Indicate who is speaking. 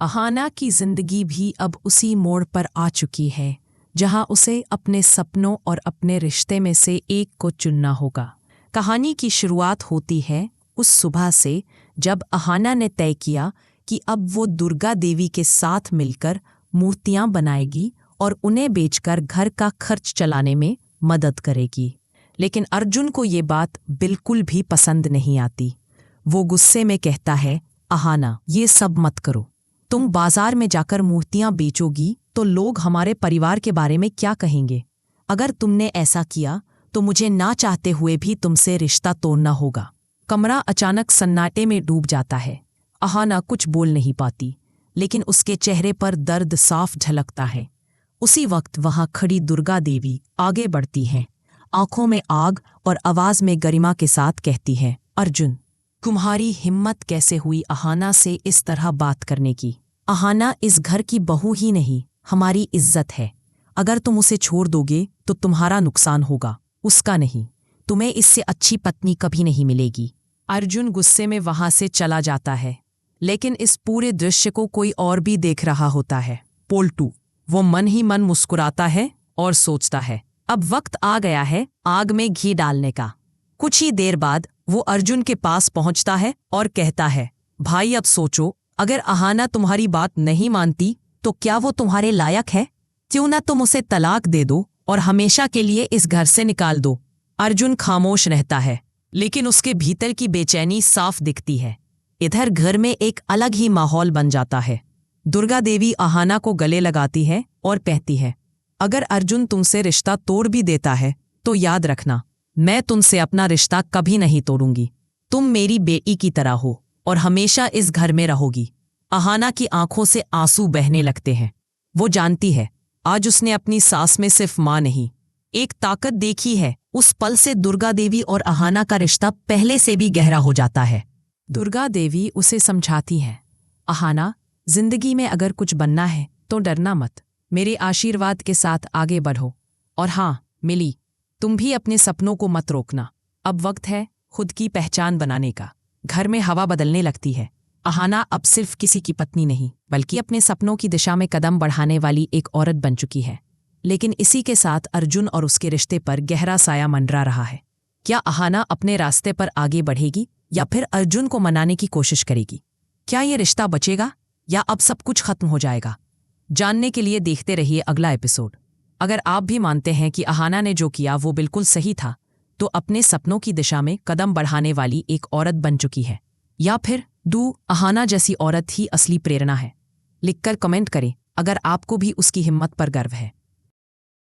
Speaker 1: अहाना की जिंदगी भी अब उसी मोड़ पर आ चुकी है जहां उसे अपने सपनों और अपने रिश्ते में से एक को चुनना होगा। कहानी की शुरुआत होती है उस सुबह से जब अहाना ने तय किया कि अब वो दुर्गा देवी के साथ मिलकर मूर्तियां बनाएगी और उन्हें बेचकर घर का खर्च चलाने में मदद करेगी। लेकिन अर्जुन को ये बात बिल्कुल भी पसंद नहीं आती। वो गुस्से में कहता है, अहाना, ये सब मत करो। तुम बाजार में जाकर मूर्तियां बेचोगी तो लोग हमारे परिवार के बारे में क्या कहेंगे? अगर तुमने ऐसा किया तो मुझे ना चाहते हुए भी तुमसे रिश्ता तोड़ना होगा। कमरा अचानक सन्नाटे में डूब जाता है। अहाना कुछ बोल नहीं पाती, लेकिन उसके चेहरे पर दर्द साफ झलकता है। उसी वक्त वहां खड़ी दुर्गा देवी आगे बढ़ती हैं, आंखों में आग और आवाज में गरिमा के साथ कहती है, अर्जुन, तुम्हारी हिम्मत कैसे हुई अहाना से इस तरह बात करने की? अहाना इस घर की बहू ही नहीं, हमारी इज्जत है। अगर तुम उसे छोड़ दोगे तो तुम्हारा नुकसान होगा, उसका नहीं। तुम्हें इससे अच्छी पत्नी कभी नहीं मिलेगी। अर्जुन गुस्से में वहां से चला जाता है, लेकिन इस पूरे दृश्य को कोई और भी देख रहा होता है। पोल्टू, वो मन ही मन मुस्कुराता है और सोचता है, अब वक्त आ गया है आग में घी डालने का। कुछ ही देर बाद वो अर्जुन के पास पहुंचता है और कहता है, भाई अब सोचो, अगर अहाना तुम्हारी बात नहीं मानती तो क्या वो तुम्हारे लायक है? क्यों ना तुम उसे तलाक दे दो और हमेशा के लिए इस घर से निकाल दो। अर्जुन खामोश रहता है, लेकिन उसके भीतर की बेचैनी साफ दिखती है। इधर घर में एक अलग ही माहौल बन जाता है। दुर्गा देवी अहाना को गले लगाती है और कहती है, अगर अर्जुन तुमसे रिश्ता तोड़ भी देता है तो याद रखना, मैं तुमसे अपना रिश्ता कभी नहीं तोड़ूंगी। तुम मेरी बेटी की तरह हो और हमेशा इस घर में रहोगी। अहाना की आंखों से आंसू बहने लगते हैं। वो जानती है आज उसने अपनी सास में सिर्फ मां नहीं, एक ताकत देखी है। उस पल से दुर्गा देवी और अहाना का रिश्ता पहले से भी गहरा हो जाता है। दुर्गा देवी उसे समझाती है, अहाना, जिंदगी में अगर कुछ बनना है तो डरना मत, मेरे आशीर्वाद के साथ आगे बढ़ो। और हाँ मिली, तुम भी अपने सपनों को मत रोकना। अब वक्त है खुद की पहचान बनाने का। घर में हवा बदलने लगती है। अहाना अब सिर्फ किसी की पत्नी नहीं, बल्कि अपने सपनों की दिशा में कदम बढ़ाने वाली एक औरत बन चुकी है। लेकिन इसी के साथ अर्जुन और उसके रिश्ते पर गहरा साया मंडरा रहा है। क्या अहाना अपने रास्ते पर आगे बढ़ेगी या फिर अर्जुन को मनाने की कोशिश करेगी? क्या ये रिश्ता बचेगा या अब सब कुछ खत्म हो जाएगा? जानने के लिए देखते रहिए अगला एपिसोड। अगर आप भी मानते हैं कि अहाना ने जो किया वो बिल्कुल सही था, तो अपने सपनों की दिशा में कदम बढ़ाने वाली एक औरत बन चुकी है, या फिर अहाना जैसी औरत ही असली प्रेरणा है? लिखकर कमेंट करें अगर आपको भी उसकी हिम्मत पर गर्व है।